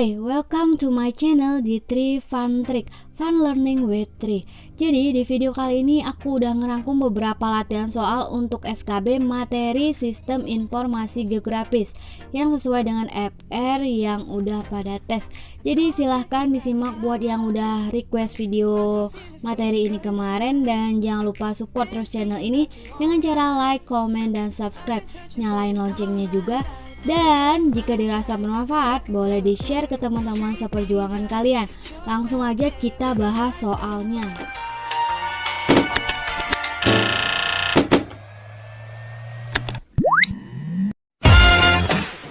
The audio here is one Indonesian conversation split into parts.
Hai, welcome to my channel di Tri Fun Trick, Fun Learning with Tri. Jadi di video kali ini aku udah ngerangkum beberapa latihan soal untuk SKB materi Sistem Informasi Geografis yang sesuai dengan FR yang udah pada tes. Jadi silahkan disimak buat yang udah request video materi ini kemarin, dan jangan lupa support terus channel ini dengan cara like, comment, dan subscribe. Nyalain loncengnya juga. Dan jika dirasa bermanfaat, boleh di-share ke teman-teman seperjuangan kalian. Langsung aja kita bahas soalnya.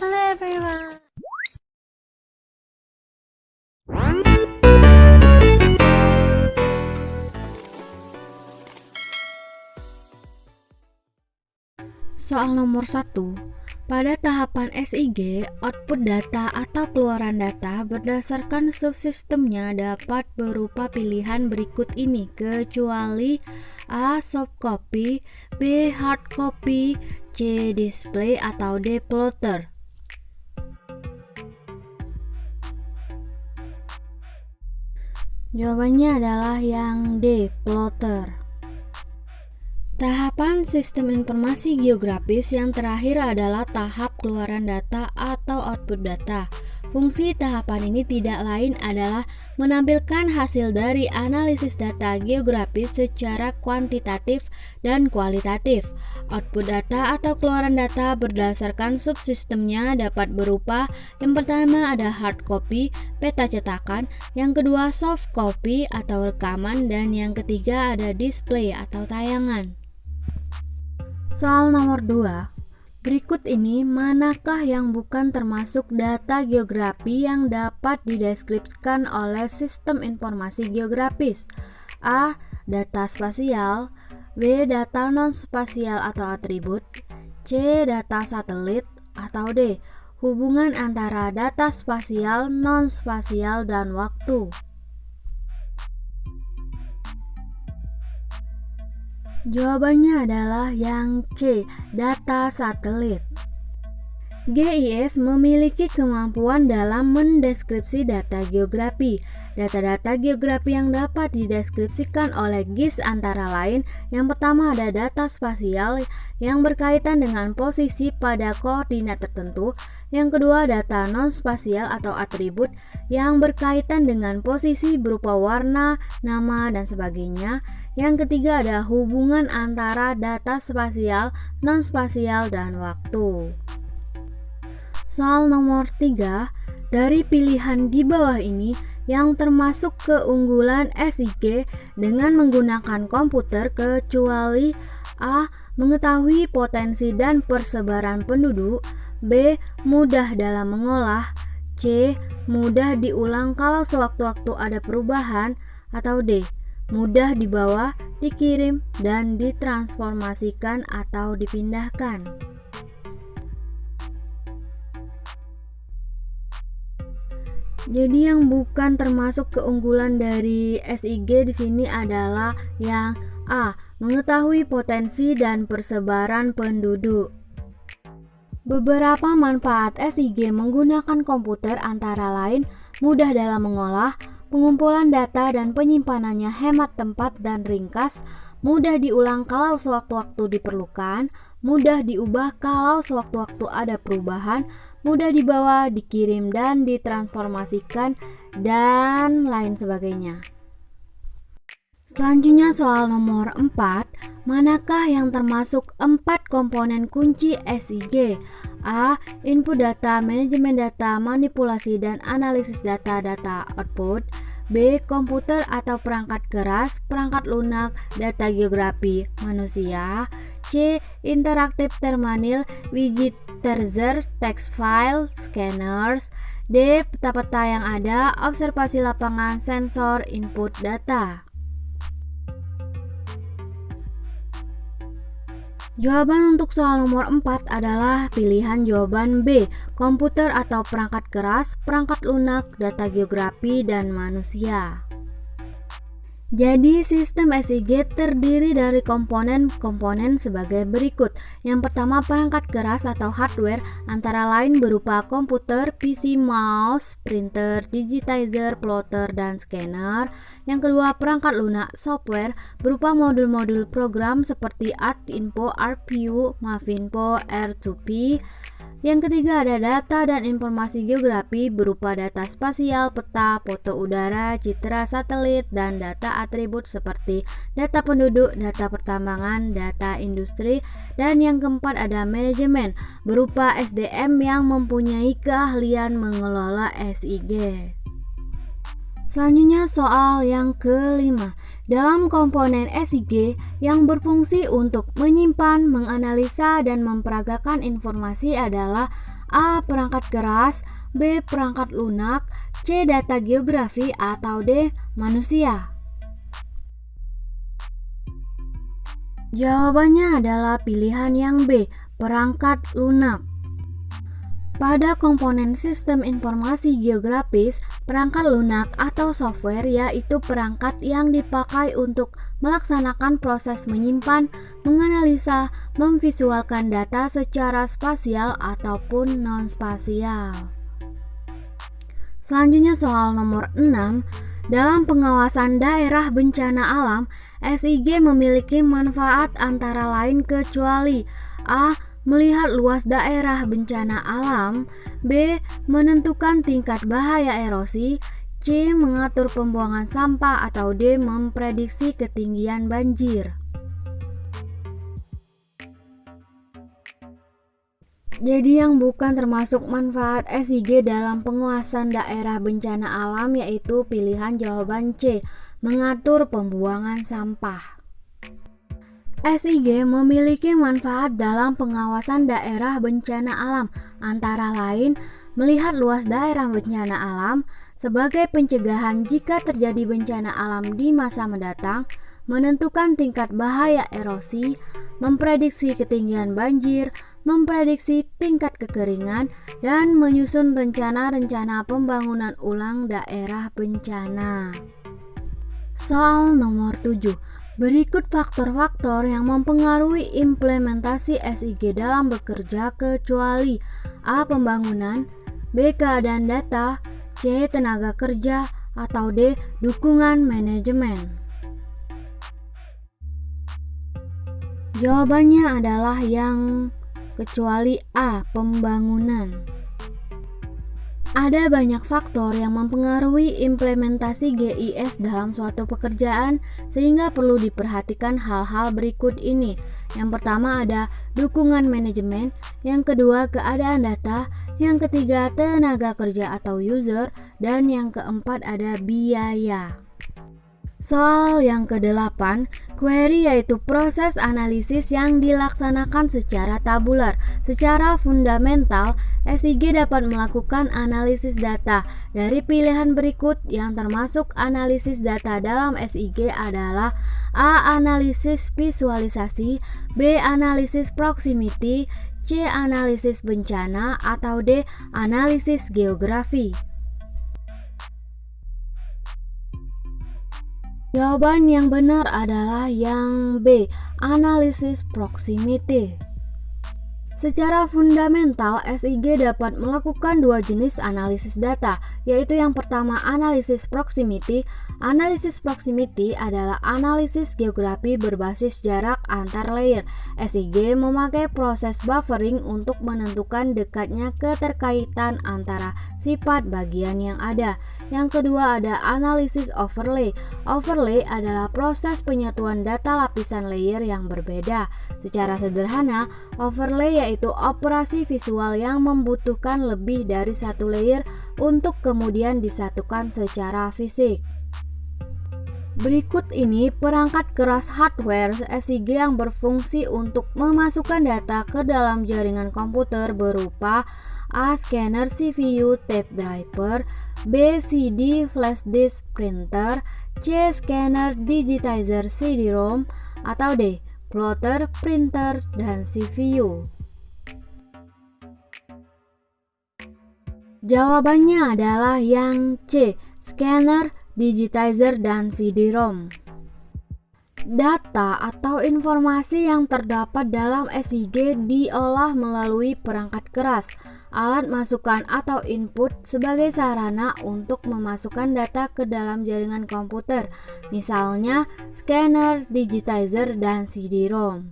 Hello everyone. Soal nomor 1. Pada tahapan SIG, output data atau keluaran data berdasarkan subsistemnya dapat berupa pilihan berikut ini, kecuali A. Soft copy, B. Hard copy, C. Display, atau D. Plotter. Jawabannya adalah yang D. Plotter. Tahapan sistem informasi geografis yang terakhir adalah tahap keluaran data atau output data. Fungsi tahapan ini tidak lain adalah menampilkan hasil dari analisis data geografis secara kuantitatif dan kualitatif. Output data atau keluaran data berdasarkan subsistemnya dapat berupa: yang pertama ada hard copy, peta cetakan, yang kedua soft copy atau rekaman, dan yang ketiga ada display atau tayangan. Soal nomor 2. Berikut ini manakah yang bukan termasuk data geografi yang dapat dideskripsikan oleh sistem informasi geografis? A. Data spasial, B. Data non-spasial atau atribut, C. Data satelit, atau D. Hubungan antara data spasial, non-spasial, dan waktu. Jawabannya adalah yang C, data satelit. GIS memiliki kemampuan dalam mendeskripsi data geografi. Data-data geografi yang dapat dideskripsikan oleh GIS antara lain: yang pertama ada data spasial yang berkaitan dengan posisi pada koordinat tertentu, yang kedua data non-spasial atau atribut yang berkaitan dengan posisi berupa warna, nama, dan sebagainya, yang ketiga ada hubungan antara data spasial, non-spasial, dan waktu. Soal nomor 3. Dari pilihan di bawah ini, yang termasuk keunggulan SIG dengan menggunakan komputer, kecuali A. Mengetahui potensi dan persebaran penduduk, B. Mudah dalam mengolah, C. Mudah diulang kalau sewaktu-waktu ada perubahan, atau D. Mudah dibawa, dikirim, dan ditransformasikan atau dipindahkan. Jadi yang bukan termasuk keunggulan dari SIG di sini adalah yang A. Mengetahui potensi dan persebaran penduduk. Beberapa manfaat SIG menggunakan komputer antara lain mudah dalam mengolah, pengumpulan data dan penyimpanannya hemat tempat dan ringkas, mudah diulang kalau sewaktu-waktu diperlukan, mudah diubah kalau sewaktu-waktu ada perubahan, mudah dibawa, dikirim, dan ditransformasikan, dan lain sebagainya. Selanjutnya soal nomor 4. Manakah yang termasuk 4 komponen kunci SIG? A. Input data, manajemen data, manipulasi dan analisis data, data output. B. Komputer atau perangkat keras, perangkat lunak, data geografi, manusia. C. Interaktif terminal, widget teaser, text file, scanners. D. Peta-peta yang ada, observasi lapangan, sensor, input data. Jawaban untuk soal nomor 4 adalah pilihan jawaban B, komputer atau perangkat keras, perangkat lunak, data geografi, dan manusia. Jadi sistem SIG terdiri dari komponen-komponen sebagai berikut. Yang pertama perangkat keras atau hardware, antara lain berupa komputer, PC, mouse, printer, digitizer, plotter, dan scanner. Yang kedua perangkat lunak software berupa modul-modul program seperti ArcInfo, ArcView, Mavinfo, R2P. Yang ketiga ada data dan informasi geografi berupa data spasial, peta, foto udara, citra satelit, dan data atribut seperti data penduduk, data pertambangan, data industri. Dan yang keempat ada manajemen berupa SDM yang mempunyai keahlian mengelola SIG. Selanjutnya soal yang kelima. Dalam komponen SIG yang berfungsi untuk menyimpan, menganalisa, dan memperagakan informasi adalah A. Perangkat keras, B. Perangkat lunak, C. Data geografi, atau D. Manusia. Jawabannya adalah pilihan yang B. Perangkat lunak. Pada komponen sistem informasi geografis, perangkat lunak atau software yaitu perangkat yang dipakai untuk melaksanakan proses menyimpan, menganalisa, memvisualkan data secara spasial ataupun non-spasial. Selanjutnya soal nomor 6. Dalam pengawasan daerah bencana alam, SIG memiliki manfaat antara lain kecuali A. Melihat luas daerah bencana alam, B. Menentukan tingkat bahaya erosi, C. Mengatur pembuangan sampah, atau D. Memprediksi ketinggian banjir. Jadi yang bukan termasuk manfaat SIG dalam penguasaan daerah bencana alam yaitu pilihan jawaban C. Mengatur pembuangan sampah. SIG memiliki manfaat dalam pengawasan daerah bencana alam, antara lain melihat luas daerah bencana alam sebagai pencegahan jika terjadi bencana alam di masa mendatang, menentukan tingkat bahaya erosi, memprediksi ketinggian banjir, memprediksi tingkat kekeringan, dan menyusun rencana-rencana pembangunan ulang daerah bencana. Soal nomor 7. Berikut faktor-faktor yang mempengaruhi implementasi SIG dalam bekerja kecuali A. Pembangunan, B. Keadaan data, C. Tenaga kerja, atau D. Dukungan manajemen. Jawabannya adalah yang kecuali A. Pembangunan. Ada banyak faktor yang mempengaruhi implementasi GIS dalam suatu pekerjaan sehingga perlu diperhatikan hal-hal berikut ini. Yang pertama ada dukungan manajemen, yang kedua keadaan data, yang ketiga tenaga kerja atau user, dan yang keempat ada biaya. Soal yang ke-8, query yaitu proses analisis yang dilaksanakan secara tabular. Secara fundamental, SIG dapat melakukan analisis data. Dari pilihan berikut yang termasuk analisis data dalam SIG adalah A. Analisis visualisasi, B. Analisis proximity, C. Analisis bencana, atau D. Analisis geografi. Jawaban yang benar adalah yang B. Analisis proximity. Secara fundamental, SIG dapat melakukan dua jenis analisis data, yaitu yang pertama analisis proximity. Analisis proximity adalah analisis geografi berbasis jarak antar layer. SIG memakai proses buffering untuk menentukan dekatnya keterkaitan antara sifat bagian yang ada. Yang kedua ada analisis overlay. Overlay adalah proses penyatuan data lapisan layer yang berbeda. Secara sederhana, overlay yaitu operasi visual yang membutuhkan lebih dari satu layer untuk kemudian disatukan secara fisik. Berikut ini perangkat keras hardware SIG yang berfungsi untuk memasukkan data ke dalam jaringan komputer berupa A. Scanner CPU tape driver, B. CD flash disk printer, C. Scanner digitizer CD-ROM, atau D. Plotter, printer, dan CPU. Jawabannya adalah yang C. Scanner, digitizer, dan CD-ROM. Data atau informasi yang terdapat dalam SIG diolah melalui perangkat keras, alat masukan atau input sebagai sarana untuk memasukkan data ke dalam jaringan komputer, misalnya scanner, digitizer, dan CD-ROM.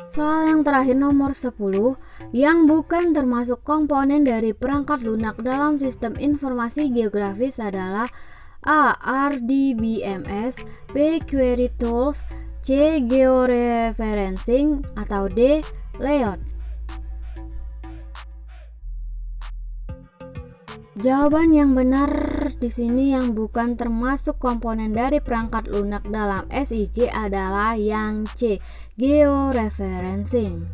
Soal yang terakhir nomor 10, yang bukan termasuk komponen dari perangkat lunak dalam sistem informasi geografis adalah A. RDBMS, B. Query Tools, C. Georeferencing, atau D. Layout. Jawaban yang benar di sini yang bukan termasuk komponen dari perangkat lunak dalam SIG adalah yang C. Georeferencing.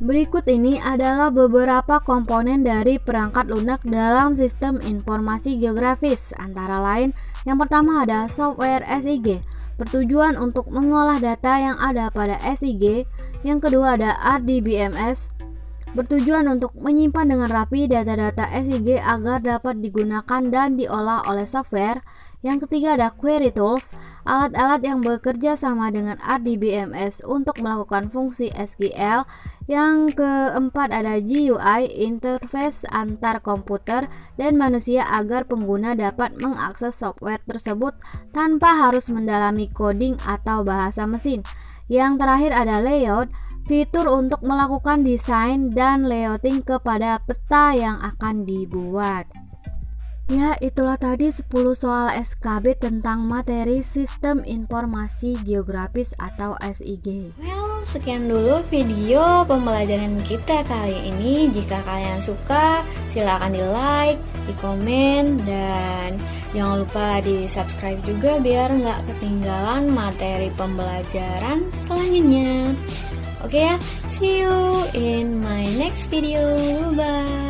Berikut ini adalah beberapa komponen dari perangkat lunak dalam sistem informasi geografis. Antara lain, yang pertama ada software SIG, bertujuan untuk mengolah data yang ada pada SIG. Yang kedua ada RDBMS, bertujuan untuk menyimpan dengan rapi data-data SIG agar dapat digunakan dan diolah oleh software. Yang ketiga ada Query Tools, alat-alat yang bekerja sama dengan RDBMS untuk melakukan fungsi SQL. Yang keempat ada GUI, interface antar komputer dan manusia agar pengguna dapat mengakses software tersebut tanpa harus mendalami coding atau bahasa mesin. Yang terakhir ada Layout, fitur untuk melakukan desain dan layouting kepada peta yang akan dibuat. Ya, itulah tadi 10 soal SKB tentang materi Sistem Informasi Geografis atau SIG. Well, sekian dulu video pembelajaran kita kali ini. Jika kalian suka, silakan di like, di komen, dan jangan lupa di subscribe juga biar nggak ketinggalan materi pembelajaran selanjutnya. Oke ya, see you in my next video. Bye.